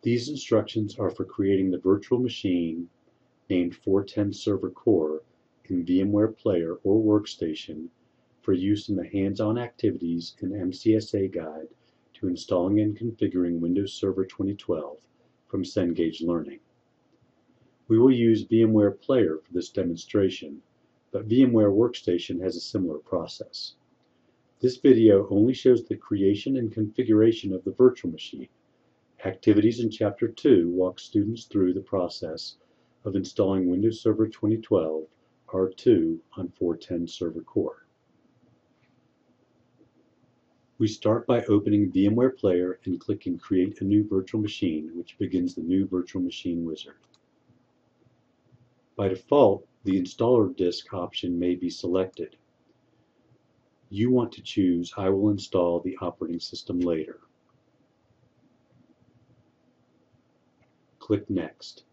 These instructions are for creating the virtual machine named 410ServerCore in VMware Player or Workstation for use in the hands-on activities in MCSA Guide to installing and configuring Windows Server 2012 from Cengage Learning. We will use VMware Player for this demonstration, but VMware Workstation has a similar process. This video only shows the creation and configuration of the virtual machine. Activities in Chapter 2 walk students through the process of installing Windows Server 2012 R2 on 410ServerCore. We start by opening VMware Player and clicking Create a New Virtual Machine, which begins the New Virtual Machine wizard. By default, the Installer Disk option may be selected. You want to choose I will install the operating system later. Click Next.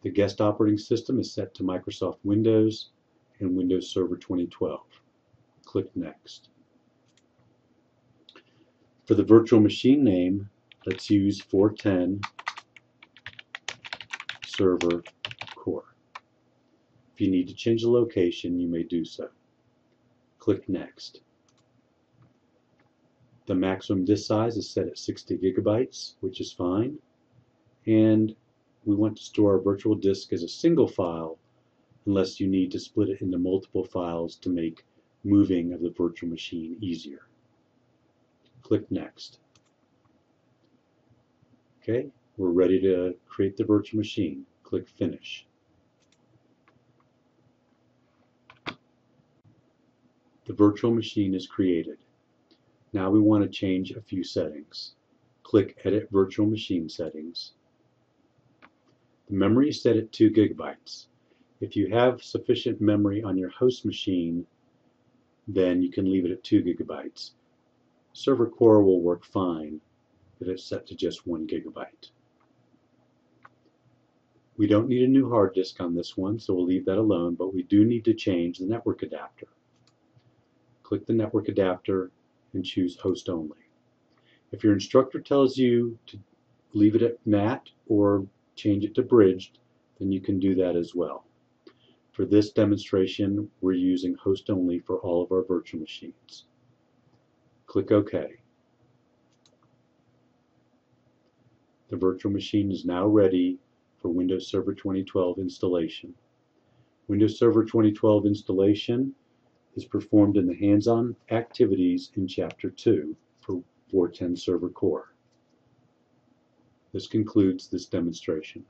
The guest operating system is set to Microsoft Windows and Windows Server 2012. Click Next. For the virtual machine name, let's use 410ServerCore. If you need to change the location, you may do so. Click Next. The maximum disk size is set at 60 gigabytes, which is fine. And we want to store our virtual disk as a single file unless you need to split it into multiple files to make moving of the virtual machine easier. Click Next. Okay, we're ready to create the virtual machine. Click Finish. The virtual machine is created. Now we want to change a few settings. Click Edit Virtual Machine Settings. The memory is set at 2 gigabytes. If you have sufficient memory on your host machine, then you can leave it at 2 gigabytes. ServerCore will work fine if it's set to just 1 gigabyte. We don't need a new hard disk on this one, so we'll leave that alone, but we do need to change the network adapter. Click the network adapter and choose Host Only. If your instructor tells you to leave it at NAT or change it to bridged, then you can do that as well. For this demonstration, we're using Host Only for all of our virtual machines. Click OK. The virtual machine is now ready for Windows Server 2012 installation. Windows Server 2012 installation is performed in the hands-on activities in Chapter 2 for 410ServerCore. This concludes this demonstration.